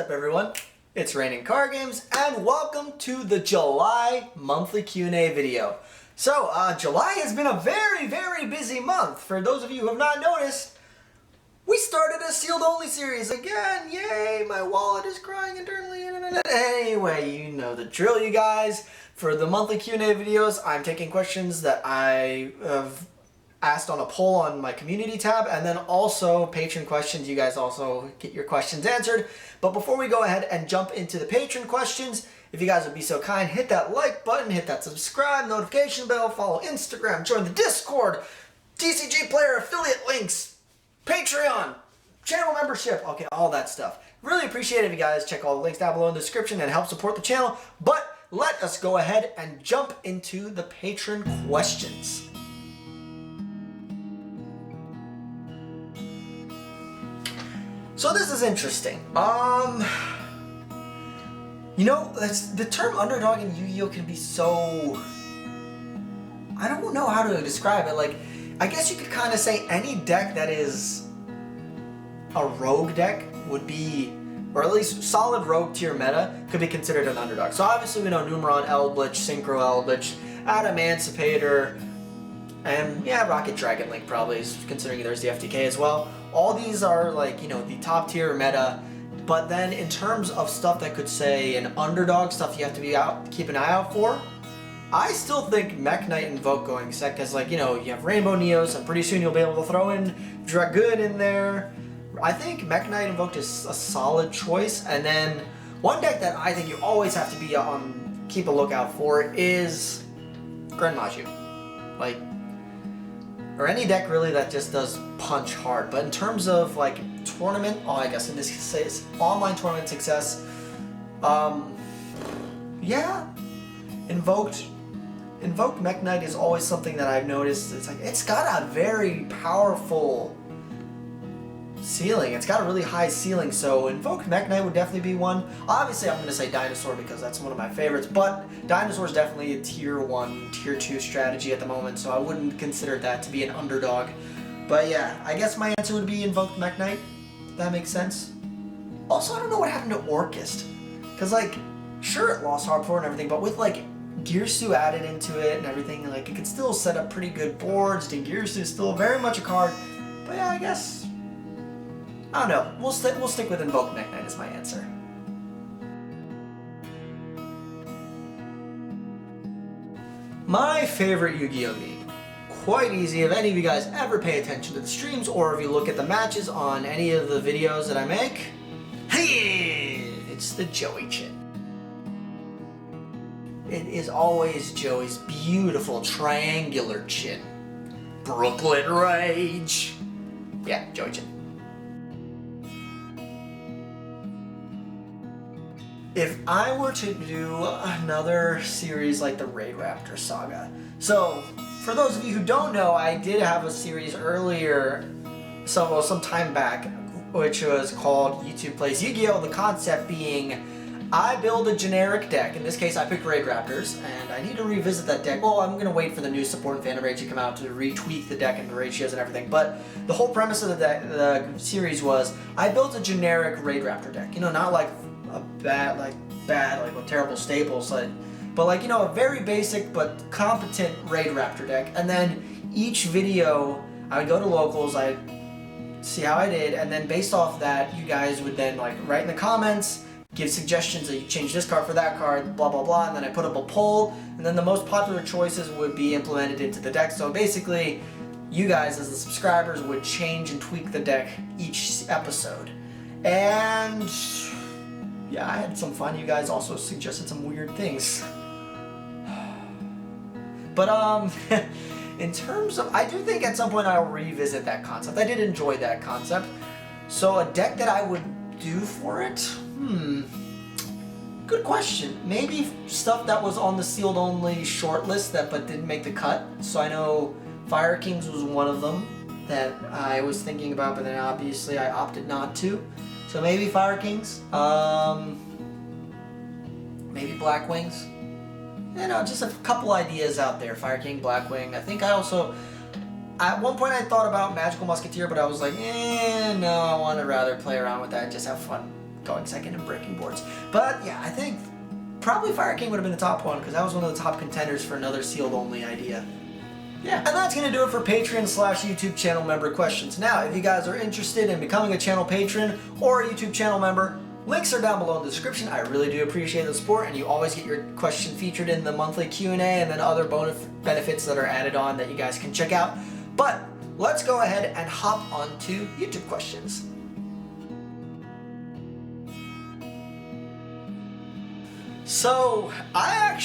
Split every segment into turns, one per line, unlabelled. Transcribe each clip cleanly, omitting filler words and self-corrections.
up, everyone? It's RainingCardGames, and welcome to the July monthly Q&A video. So, July has been a very, very busy month. For those of you who have not noticed, we started a sealed-only series again. Yay, my wallet is crying internally. Anyway, you know the drill, you guys. For the monthly Q&A videos, I'm taking questions that I have asked on a poll on my community tab, and then also patron questions. You guys also get your questions answered. But before we go ahead and jump into the patron questions, if you guys would be so kind, hit that like button, hit that subscribe, notification bell, follow Instagram, join the Discord, TCG player affiliate links, Patreon, channel membership, okay, all that stuff. Really appreciate it if you guys check all the links down below in the description and help support the channel. But let us go ahead and jump into the patron questions. So this is interesting. You know, the term underdog in Yu-Gi-Oh can be so... I don't know how to describe it. Like, I guess you could kind of say any deck that is a rogue deck would be, or at least solid rogue tier meta, could be considered an underdog. So obviously we know Numeron, Eldritch, Synchro Eldritch, Adamancipator, and yeah, Rocket Dragon Link probably, considering there's the FTK as well. All these are like, you know, the top tier meta. But then in terms of stuff that could say an underdog, stuff you have to keep an eye out for, I still think Mech Knight Invoke going sec, because like, you know, you have Rainbow Neos, and pretty soon you'll be able to throw in Dragoon in there. I think Mech Knight Invoke is a solid choice. And then one deck that I think you always have to be on, keep a lookout for is Grand Maju. Like, or any deck really that just does punch hard. But in terms of like tournament, I guess in this case, online tournament success, yeah, Invoked Mech Knight is always something that I've noticed. It's like, it's got a very powerful ceiling. It's got a really high ceiling, so Invoked Mech Knight would definitely be one. Obviously, I'm going to say Dinosaur because that's one of my favorites, but Dinosaur is definitely a tier 1, tier 2 strategy at the moment, so I wouldn't consider that to be an underdog. But yeah, I guess my answer would be Invoked Mech Knight. That makes sense. Also, I don't know what happened to Orchest, because like, sure it lost Hardcore and everything, but with like Gearsu added into it and everything, like it could still set up pretty good boards. And Gearsu is still very much a card. But yeah, I guess, I don't know. We'll stick with Invoked Mech Knight as my answer. My favorite Yu-Gi-Oh game. Quite easy. If any of you guys ever pay attention to the streams, or if you look at the matches on any of the videos that I make, hey, it's the Joey Chin. It is always Joey's beautiful triangular chin. Brooklyn Rage. Yeah, Joey Chin. If I were to do another series like the Raptor Saga. So, for those of you who don't know, I did have a series earlier, some time back, which was called YouTube Plays Yu-Gi-Oh! The concept being, I build a generic deck. In this case, I picked Raid Raptors, and I need to revisit that deck. Well, I'm going to wait for the new support and fan rate to come out to retweak the deck and the ratios and everything. But the whole premise of the series was, I built a generic Raid Raptor deck. You know, not like a bad, like with terrible staples, but like, you know, a very basic but competent Raid Raptor deck. And then each video, I would go to locals, I'd see how I did, and then based off that, you guys would then like write in the comments, give suggestions that you change this card for that card, blah blah blah, and then I put up a poll, and then the most popular choices would be implemented into the deck. So basically, you guys as the subscribers would change and tweak the deck each episode. And yeah, I had some fun. You guys also suggested some weird things. But in terms of, I do think at some point I'll revisit that concept. I did enjoy that concept. So a deck that I would do for it? Good question. Maybe stuff that was on the sealed only shortlist but didn't make the cut. So I know Fire Kings was one of them that I was thinking about, but then obviously I opted not to. So maybe Fire Kings. Maybe Black Wings. You know, just a couple ideas out there. Fire King, Blackwing. I think I also, at one point I thought about Magical Musketeer, but I was like, no, I want to rather play around with that and just have fun going second in breaking boards. But yeah, I think probably Fire King would have been the top one because that was one of the top contenders for another sealed only idea. Yeah, and that's going to do it for Patreon/YouTube channel member questions. Now, if you guys are interested in becoming a channel patron or a YouTube channel member, links are down below in the description. I really do appreciate the support, and you always get your question featured in the monthly Q&A and then other bonus benefits that are added on that you guys can check out. But let's go ahead and hop onto YouTube questions. So, I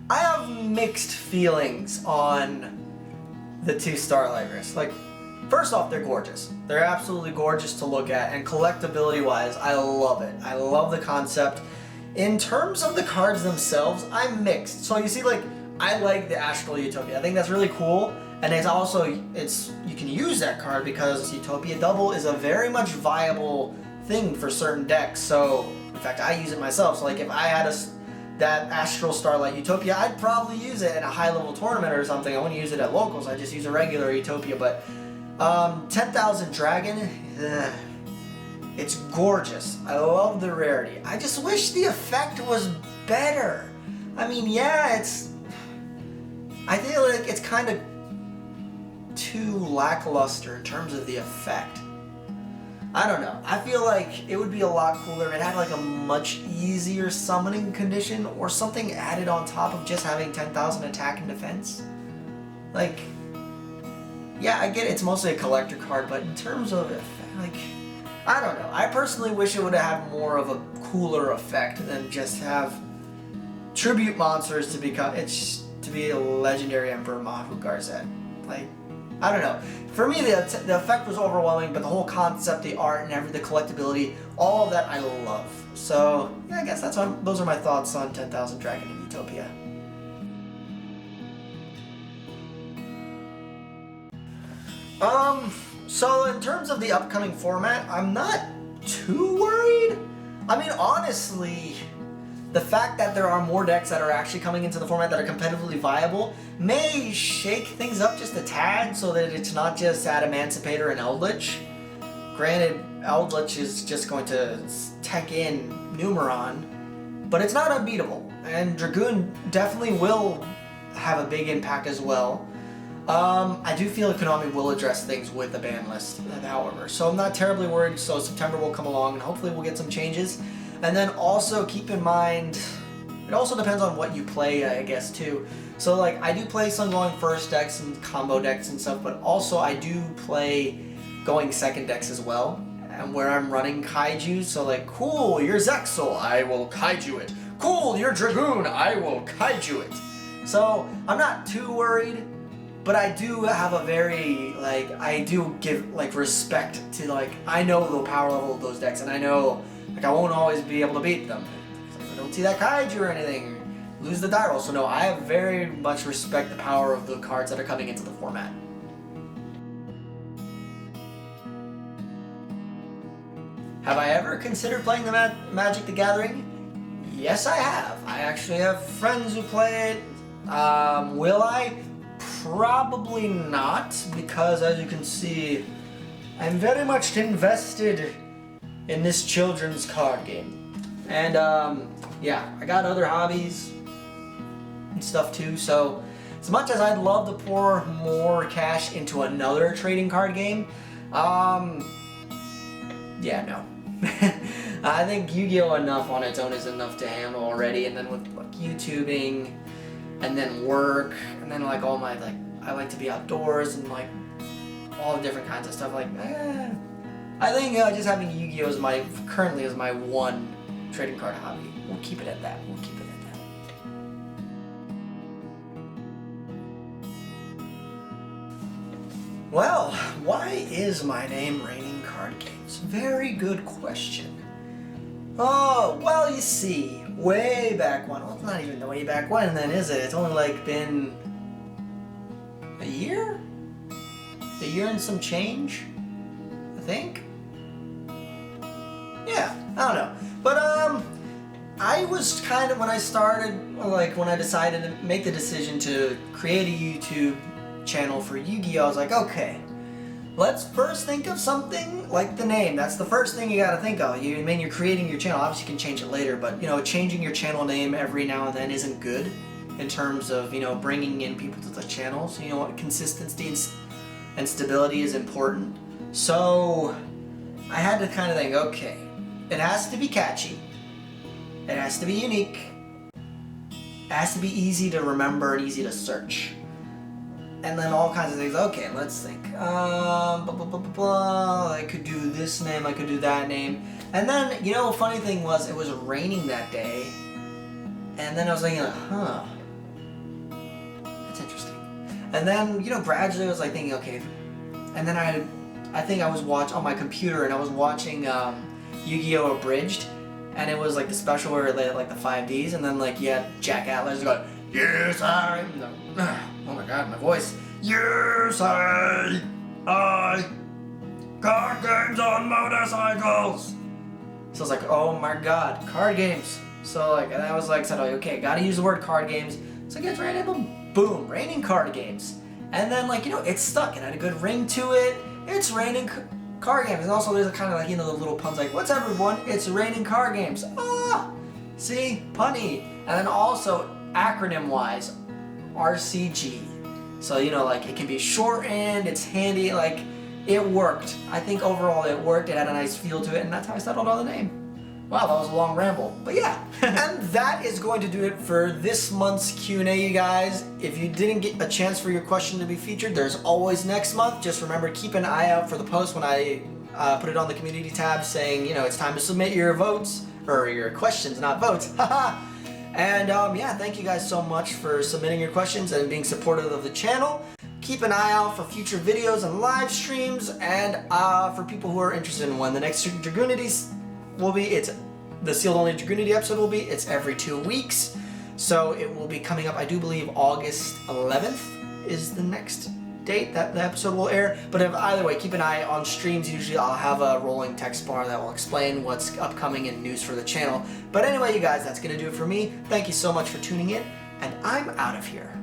have mixed feelings on the two Starlight Wrists. Like, first off, they're gorgeous. They're absolutely gorgeous to look at, and collectability-wise, I love it. I love the concept. In terms of the cards themselves, I'm mixed. So you see, like, I like the Astral Utopia. I think that's really cool, and it's also, you can use that card because Utopia Double is a very much viable thing for certain decks. So, in fact, I use it myself. So, like, if I had that Astral Starlight Utopia, I'd probably use it in a high-level tournament or something. I wouldn't use it at locals. I just use a regular Utopia. But 10,000 Dragon, it's gorgeous. I love the rarity. I just wish the effect was better. I mean, yeah, I feel like it's kind of too lackluster in terms of the effect. I don't know. I feel like it would be a lot cooler if it had like a much easier summoning condition or something added on top of just having 10,000 attack and defense. Like, yeah, I get it's mostly a collector card, but in terms of effect, like, I don't know. I personally wish it would have had more of a cooler effect than just have tribute monsters to be a legendary Emperor Mahu Garzet. Like, I don't know. For me, the effect was overwhelming, but the whole concept, the art, and the collectability, all of that I love. So, yeah, I guess those are my thoughts on 10,000 Dragon and Utopia. So in terms of the upcoming format, I'm not too worried. I mean, honestly, the fact that there are more decks that are actually coming into the format that are competitively viable may shake things up just a tad so that it's not just at Emancipator and Eldritch. Granted, Eldritch is just going to tech in Numeron, but it's not unbeatable. And Dragoon definitely will have a big impact as well. I do feel Konami will address things with the ban list, however. So I'm not terribly worried, so September will come along and hopefully we'll get some changes. And then also keep in mind, it also depends on what you play, I guess, too. So, like, I do play some going first decks and combo decks and stuff, but also I do play going second decks as well, and where I'm running Kaiju. So, like, cool, you're Zexal, I will Kaiju it. Cool, you're Dragoon, I will Kaiju it. So, I'm not too worried, but I do have a very, like, I do give, like, respect to, like, I know the power level of those decks, and I know, like, I won't always be able to beat them. I don't see that Kaiju or anything. Lose the die roll. So no, I have very much respect the power of the cards that are coming into the format. Have I ever considered playing the Magic the Gathering? Yes, I have. I actually have friends who play it. Will I? Probably not, because as you can see, I'm very much invested in this children's card game. And yeah, I got other hobbies and stuff too, so as much as I'd love to pour more cash into another trading card game, yeah, no. I think Yu-Gi-Oh! Enough on its own is enough to handle already, and then with like YouTubing, and then work, and then like all my, like, I like to be outdoors, and like all the different kinds of stuff, like, I think just having Yu-Gi-Oh! Currently is my one trading card hobby. We'll keep it at that. We'll keep it at that. Well, why is my name Raining Card Games? Very good question. Oh, well, you see, way back when. Well, it's not even way back when then, is it? It's only like been a year? A year and some change, I think. Yeah, I don't know. But, I was kind of, when I started, like, when I decided to make the decision to create a YouTube channel for Yu-Gi-Oh! I was like, okay, let's first think of something like the name. That's the first thing you gotta think of. You're creating your channel. Obviously you can change it later, but changing your channel name every now and then isn't good in terms of, bringing in people to the channel. So consistency and stability is important. So I had to kind of think, okay, it has to be catchy. It has to be unique. It has to be easy to remember and easy to search. And then all kinds of things. Okay, let's think. I could do this name, I could do that name. And then, funny thing was, it was raining that day. And then I was thinking, huh, that's interesting. And then, gradually I was like thinking, okay. And then I think I was on my computer and I was watching Yugioh Abridged. And it was like the special where it had like the 5Ds, and then like you had Jack Atlas going, yes I, oh my god, my voice, yes I card games on motorcycles. So I was like, oh my god, card games. So like, and I was like, said, okay, gotta use the word card games. So I get random, boom, Raining Card Games. And then like, it stuck, it had a good ring to it. It's Raining Card Games, and also there's a kind of like, the little puns like, what's up everyone, it's Raining Card Games. Ah, see, punny. And then also, acronym wise, RCG. So, like, it can be shortened, it's handy, like, it worked. I think overall it worked, it had a nice feel to it, and that's how I settled on the name. Wow, that was a long ramble, but yeah. And that is going to do it for this month's Q&A, you guys. If you didn't get a chance for your question to be featured, there's always next month. Just remember, keep an eye out for the post when I put it on the community tab saying, it's time to submit your votes, or your questions, not votes. Haha. And yeah, thank you guys so much for submitting your questions and being supportive of the channel. Keep an eye out for future videos and live streams, and for people who are interested in when the next Dragoonities will be, it's the sealed only Dragoonity episode will be, it's every 2 weeks. So it will be coming up, I do believe August 11th is the next date that the episode will air. But either way, keep an eye on streams. Usually I'll have a rolling text bar that will explain what's upcoming and news for the channel. But anyway, you guys, that's gonna do it for me. Thank you so much for tuning in, and I'm out of here.